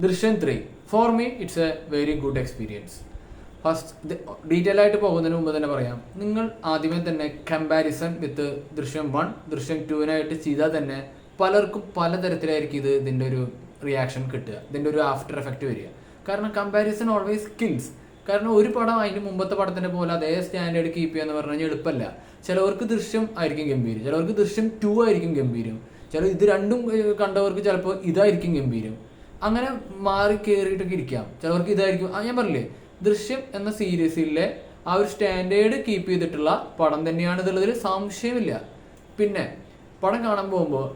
ദൃശ്യം 3 for me it's A very good experience. First detail ആയിട്ട് പോകുന്നതിന് മുമ്പ് തന്നെ പറയാം, നിങ്ങൾ ആദ്യമേ തന്നെ കമ്പാരിസൺ വിത്ത് ദൃശ്യം 1 ദൃശ്യം 2 ചെയ്താൽ തന്നെ പലർക്കും പലതരത്തിലായിരിക്കും ഇതിൻ്റെ ഒരു റിയാക്ഷൻ കിട്ടുക, ഇതിൻ്റെ ഒരു ആഫ്റ്റർ എഫക്റ്റ് വരിക. കാരണം കമ്പാരിസൺ ഓൾവേസ് കിൽസ്. കാരണം ഒരു പടം അതിൻ്റെ മുമ്പത്തെ പടത്തിൻ്റെ പോലെ അതേ സ്റ്റാൻഡേർഡ് കീപ്പ് ചെയ്യുക എന്ന് പറഞ്ഞു കഴിഞ്ഞാൽ എളുപ്പമല്ല. ചിലവർക്ക് ദൃശ്യം ആയിരിക്കും ഗംഭീരം, ചിലവർക്ക് ദൃശ്യം 2 ആയിരിക്കും ഗംഭീരം, ചില ഇത് രണ്ടും കണ്ടവർക്ക് ചിലപ്പോൾ ഇതായിരിക്കും ഗംഭീരം. അങ്ങനെ മാറി കയറിയിട്ടൊക്കെ ഇരിക്കാം. ചിലവർക്ക് ഇതായിരിക്കും. ഞാൻ പറഞ്ഞില്ലേ, ദൃശ്യം എന്ന സീരീസിലെ ആ ഒരു സ്റ്റാൻഡേർഡ് കീപ്പ് ചെയ്തിട്ടുള്ള പടം തന്നെയാണ് ഇതുള്ളതിൽ സംശയമില്ല. പിന്നെ പടം കാണാൻ പോകുമ്പോൾ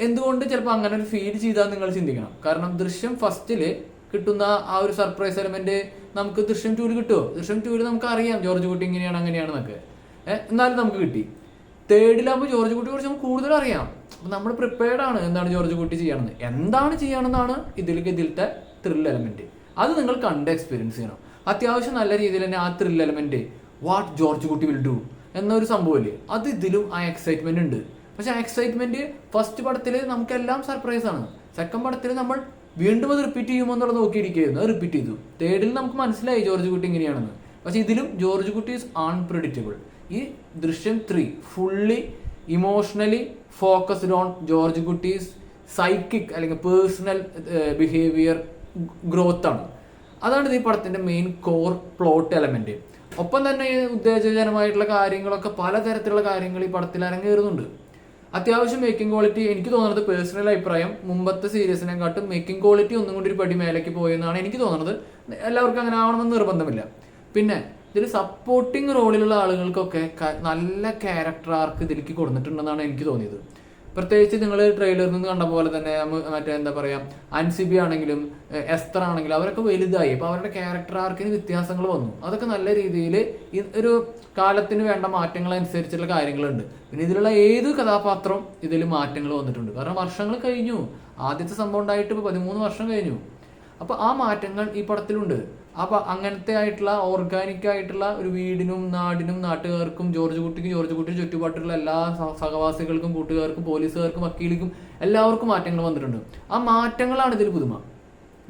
എന്തുകൊണ്ട് ചിലപ്പോൾ അങ്ങനെ ഒരു ഫീൽ ചെയ്താൽ നിങ്ങൾ ചിന്തിക്കണം. കാരണം ദൃശ്യം ഫസ്റ്റില് കിട്ടുന്ന ആ ഒരു സർപ്രൈസ് എലമെന്റ് നമുക്ക് ദൃശ്യം 2 കിട്ടുമോ? ദൃശ്യം 2 നമുക്ക് അറിയാം ജോർജ് കുട്ടി ഇങ്ങനെയാണ് അങ്ങനെയാണെന്നൊക്കെ, എന്നാലും നമുക്ക് കിട്ടി. തേർഡിലാകുമ്പോൾ ജോർജ് കുട്ടിയെ കുറിച്ച് നമുക്ക് കൂടുതൽ അറിയാം. അപ്പം നമ്മൾ പ്രിപ്പയർഡ് ആണ് എന്താണ് ജോർജ് കുട്ടി ചെയ്യണമെന്ന്. എന്താണ് ചെയ്യണമെന്നാണ് ഇതിലത്തെ ത്രിൽ എലമെന്റ്. അത് നിങ്ങൾ കണ്ട് എക്സ്പീരിയൻസ് ചെയ്യണം. അത്യാവശ്യം നല്ല രീതിയിൽ തന്നെ ആ ത്രിൽ എലമെന്റ് വാട്ട് ജോർജ് കുട്ടി വിൽ ഡു എന്നൊരു സംഭവമില്ലേ, അത് ഇതിലും ആ എക്സൈറ്റ്മെന്റ് ഉണ്ട്. പക്ഷെ ആ എക്സൈറ്റ്മെന്റ് ഫസ്റ്റ് പടത്തിൽ നമുക്കെല്ലാം സർപ്രൈസ് ആണ്. സെക്കൻഡ് പടത്തിൽ നമ്മൾ വീണ്ടും അത് റിപ്പീറ്റ് ചെയ്യുമോ എന്നുള്ളത് നോക്കിയിരിക്കുകയായിരുന്നു. അത് റിപ്പീറ്റ് ചെയ്തു. തേർഡിൽ നമുക്ക് മനസ്സിലായി ജോർജ് കുട്ടി ഇങ്ങനെയാണെന്ന്. പക്ഷെ ഇതിലും ജോർജ് കുട്ടി ഈസ് അൺപ്രഡിക്റ്റബിൾ. ഈ ദൃശ്യം 3 fully emotionally focused on George Kutty's psychic അല്ലെങ്കിൽ പേഴ്സണൽ ബിഹേവിയർ ഗ്രോത്ത് ആണ്. അതാണ് ഈ പടത്തിന്റെ മെയിൻ കോർ പ്ലോട്ട് എലമെന്റ്. ഒപ്പം തന്നെ ഉത്തേജകരമായിട്ടുള്ള കാര്യങ്ങളൊക്കെ പലതരത്തിലുള്ള കാര്യങ്ങൾ ഈ പടത്തിൽ അരങ്ങേറുന്നുണ്ട്. അത്യാവശ്യം മേക്കിംഗ് ക്വാളിറ്റി എനിക്ക് തോന്നുന്നത്, പേഴ്സണൽ അഭിപ്രായം, മുമ്പത്തെ സീരീസിനെക്കാട്ടും മേക്കിംഗ് ക്വാളിറ്റി ഒന്നും കൂടി ഒരു പടി മേലേക്ക് പോയെന്നാണ് എനിക്ക് തോന്നുന്നത്. എല്ലാവർക്കും അങ്ങനെ ആവണമെന്ന് നിർബന്ധമില്ല. പിന്നെ ഇതിൽ സപ്പോർട്ടിങ് റോളിലുള്ള ആളുകൾക്കൊക്കെ നല്ല ക്യാരക്ടർ ആർക്ക് ഇതിലേക്ക് കൊടുത്തിട്ടുണ്ടെന്നാണ് എനിക്ക് തോന്നിയത്. പ്രത്യേകിച്ച് നിങ്ങൾ ട്രെയിലറിൽ നിന്ന് കണ്ട പോലെ തന്നെ മറ്റേ എന്താ പറയുക, അൻസിബി ആണെങ്കിലും എസ്തർ ആണെങ്കിലും അവരൊക്കെ വലുതായി. അപ്പോൾ അവരുടെ ക്യാരക്ടർ ആർക്കിന് വ്യത്യാസങ്ങൾ വന്നു. അതൊക്കെ നല്ല രീതിയിൽ ഒരു കാലത്തിന് വേണ്ട മാറ്റങ്ങൾ അനുസരിച്ചുള്ള കാര്യങ്ങളുണ്ട്. പിന്നെ ഇതിലുള്ള ഏത് കഥാപാത്രം ഇതിൽ മാറ്റങ്ങൾ വന്നിട്ടുണ്ട്. കാരണം വർഷങ്ങൾ കഴിഞ്ഞു, ആദ്യത്തെ സംഭവം ഉണ്ടായിട്ട് ഇപ്പോൾ 13 വർഷം കഴിഞ്ഞു. അപ്പോൾ ആ മാറ്റങ്ങൾ ഈ പടത്തിലുണ്ട്. അപ്പോൾ അങ്ങനത്തെ ആയിട്ടുള്ള ഓർഗാനിക് ആയിട്ടുള്ള ഒരു വീടിനും നാടിനും നാട്ടുകാർക്കും ജോർജ് കുട്ടിക്ക് ചുറ്റുപാട്ടുള്ള എല്ലാ സഹവാസികൾക്കും കൂട്ടുകാർക്കും പോലീസുകാർക്കും വക്കീലിക്കും എല്ലാവർക്കും മാറ്റങ്ങൾ വന്നിട്ടുണ്ട്. ആ മാറ്റങ്ങളാണ് ഇതിൽ പുതുമ.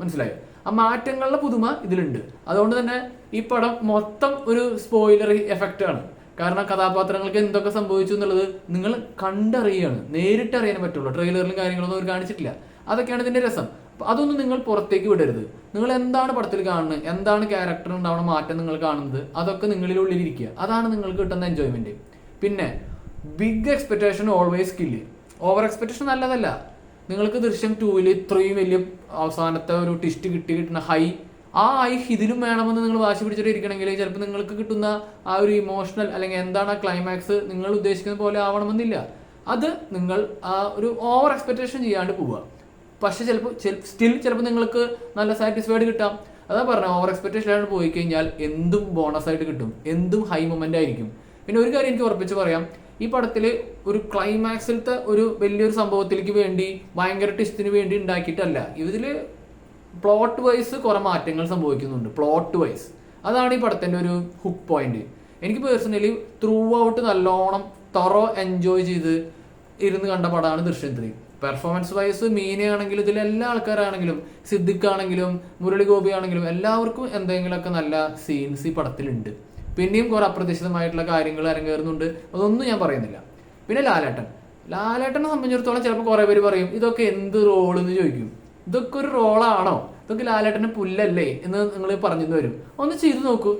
മനസ്സിലായോ? ആ മാറ്റങ്ങളുടെ പുതുമ ഇതിലുണ്ട്. അതുകൊണ്ട് തന്നെ ഈ പടം മൊത്തം ഒരു സ്പോയിലർ എഫക്റ്റ് ആണ്. കാരണം കഥാപാത്രങ്ങൾക്ക് എന്തൊക്കെ സംഭവിച്ചു എന്നുള്ളത് നിങ്ങൾ കണ്ടറിയാണ്, നേരിട്ട് അറിയാൻ പറ്റുള്ളൂ. ട്രെയിലറിലും കാര്യങ്ങളൊന്നും അവർ കാണിച്ചിട്ടില്ല. അതൊക്കെയാണ് ഇതിന്റെ രസം. അതൊന്നും നിങ്ങൾ പുറത്തേക്ക് വിടരുത്. നിങ്ങൾ എന്താണ് പടത്തിൽ കാണുന്നത്, എന്താണ് ക്യാരക്ടർ ഉണ്ടാവുന്ന മാറ്റം നിങ്ങൾ കാണുന്നത്, അതൊക്കെ നിങ്ങളുടെ ഉള്ളിലിരിക്കുക. അതാണ് നിങ്ങൾക്ക് കിട്ടുന്ന എൻജോയ്മെന്റ്. പിന്നെ big expectation always kill. Over expectation നല്ലതല്ല. നിങ്ങൾക്ക് ദൃശ്യം 2 ഇത്രയും വലിയ അവസാനത്തെ ഒരു ട്വിസ്റ്റ് കിട്ടുന്ന ഹൈ ഇതിലും വേണമെന്ന് നിങ്ങൾ വാശി പിടിച്ചിട്ട് ഇരിക്കണമെങ്കിൽ ചിലപ്പോൾ നിങ്ങൾക്ക് കിട്ടുന്ന ആ ഒരു ഇമോഷണൽ അല്ലെങ്കിൽ എന്താണ് ആ ക്ലൈമാക്സ് നിങ്ങൾ ഉദ്ദേശിക്കുന്ന പോലെ ആവണമെന്നില്ല. അത് നിങ്ങൾ ആ ഒരു ഓവർ എക്സ്പെക്ടേഷൻ ചെയ്യാണ്ട് പോവുക. പക്ഷെ ചിലപ്പോൾ നിങ്ങൾക്ക് നല്ല സാറ്റിസ്ഫൈഡ് കിട്ടാം. അതാ പറഞ്ഞത്, ഓവർ എക്സ്പെക്ടേഷനിലാണ് പോയി കഴിഞ്ഞാൽ എന്തും ബോണസ് ആയിട്ട് കിട്ടും, എന്തും ഹൈ മൊമെന്റ് ആയിരിക്കും. പിന്നെ ഒരു കാര്യം എനിക്ക് ഉറപ്പിച്ച് പറയാം, ഈ പടത്തിൽ ഒരു ക്ലൈമാക്സിലത്തെ ഒരു വലിയൊരു സംഭവത്തിലേക്ക് വേണ്ടി ഭയങ്കര ട്വിസ്റ്റിന് വേണ്ടി ഉണ്ടാക്കിയിട്ടല്ല. ഇതിൽ പ്ലോട്ട് വൈസ് കുറെ മാറ്റങ്ങൾ സംഭവിക്കുന്നുണ്ട്. പ്ലോട്ട് വൈസ് അതാണ് ഈ പടത്തിന്റെ ഒരു ഹുക്ക് പോയിന്റ്. എനിക്ക് പേഴ്സണലി ത്രൂ ഔട്ട് നല്ലോണം എൻജോയ് ചെയ്ത് ഇരുന്ന് കണ്ട പടമാണ് ദൃശ്യം 3. പെർഫോമൻസ് വൈസ് മീനയാണെങ്കിലും ഇതിൽ എല്ലാ ആൾക്കാരാണെങ്കിലും സിദ്ദിഖ് ആണെങ്കിലും മുരളി ഗോപി ആണെങ്കിലും എല്ലാവർക്കും എന്തെങ്കിലുമൊക്കെ നല്ല സീൻസ് ഈ പടത്തിലുണ്ട്. പിന്നെയും കുറെ അപ്രതീക്ഷിതമായിട്ടുള്ള കാര്യങ്ങൾ അരങ്ങേറുന്നുണ്ട്. അതൊന്നും ഞാൻ പറയുന്നില്ല. പിന്നെ ലാലേട്ടനെ സംബന്ധിച്ചിടത്തോളം ചിലപ്പോൾ കുറെ പേര് പറയും ഇതൊക്കെ എന്ത് റോള് എന്ന് ചോദിക്കും. ഇതൊക്കെ ഒരു റോളാണോ, ഇതൊക്കെ ലാലേട്ടന് പുല്ലല്ലേ എന്ന് നിങ്ങൾ പറഞ്ഞു വരും. ഒന്ന് ചെയ്തു നോക്കൂ.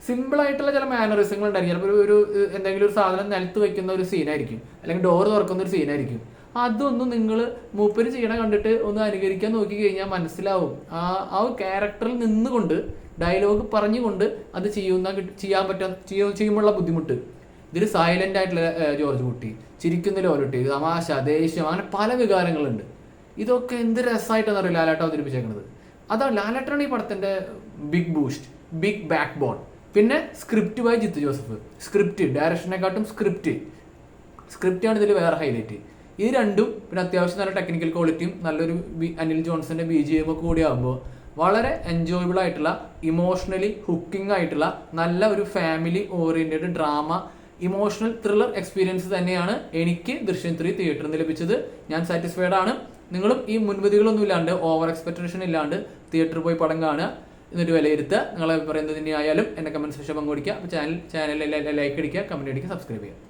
സിമ്പിൾ ആയിട്ടുള്ള ചില മാനറിസങ്ങൾ ഉണ്ടായിരിക്കും. ചിലപ്പോൾ ഒരു എന്തെങ്കിലും ഒരു സാധനം നിലത്ത് വെക്കുന്ന ഒരു സീനായിരിക്കും, അല്ലെങ്കിൽ ഡോറ് തുറക്കുന്ന ഒരു സീനായിരിക്കും. അതൊന്നും നിങ്ങൾ മൂപ്പര് ചെയ്യണ കണ്ടിട്ട് ഒന്ന് അനുകരിക്കാൻ നോക്കി കഴിഞ്ഞാൽ മനസ്സിലാവും. ആ ക്യാരക്ടറിൽ നിന്നുകൊണ്ട് ഡയലോഗ് പറഞ്ഞുകൊണ്ട് അത് ചെയ്യുമ്പോഴുള്ള ബുദ്ധിമുട്ട്. ഇതിൽ സൈലന്റ് ആയിട്ടുള്ള ജോർജ് കുട്ടി, ചിരിക്കുന്ന ലോലട്ടി, തമാശ, ദേഷ്യം, അങ്ങനെ പല വികാരങ്ങളുണ്ട്. ഇതൊക്കെ എന്ത് രസമായിട്ടാണ് അറിയില്ല ലാലേട്ടൻ അവതരിപ്പിച്ചേക്കുന്നത്. അതാണ് ലാലേട്ടനാണ് ഈ പടത്തിന്റെ big boost, big backbone. പിന്നെ script by Jeethu Joseph. Script ഡയറക്ഷനെക്കാട്ടും സ്ക്രിപ്റ്റാണ് ഇതിൽ വേറെ ഹൈലൈറ്റ്. ഇത് രണ്ടും പിന്നെ അത്യാവശ്യം നല്ല ടെക്നിക്കൽ ക്വാളിറ്റിയും നല്ലൊരു അനിൽ ജോൺസന്റെ BGM ഒക്കെ കൂടി ആകുമ്പോൾ വളരെ എൻജോയബിൾ ആയിട്ടുള്ള ഇമോഷണലി ഹുക്കിംഗ് ആയിട്ടുള്ള നല്ല ഒരു family oriented drama emotional thriller experience തന്നെയാണ് എനിക്ക് ദൃശ്യം 3 തിയേറ്ററിൽ നിന്ന് ലഭിച്ചത്. ഞാൻ സാറ്റിസ്ഫൈഡ് ആണ്. നിങ്ങളും ഈ മുൻവിധികളൊന്നും ഇല്ലാണ്ട് ഓവർ എക്സ്പെക്ടേഷൻ ഇല്ലാണ്ട് തിയേറ്ററിൽ പോയി പടം കാണുക, എന്നിട്ട് വിലയിരുത്തുക. നിങ്ങളെ പറയുന്നത് തന്നെയായാലും എൻ്റെ കമൻറ്റ് സെക്ഷൻ പങ്കുവയ്ക്കുക. അപ്പോൾ ചാനലിൽ ലൈക്ക് അടിക്കുക, കമൻറ്റ് അടിക്കുക, സബ്സ്ക്രൈബ് ചെയ്യുക.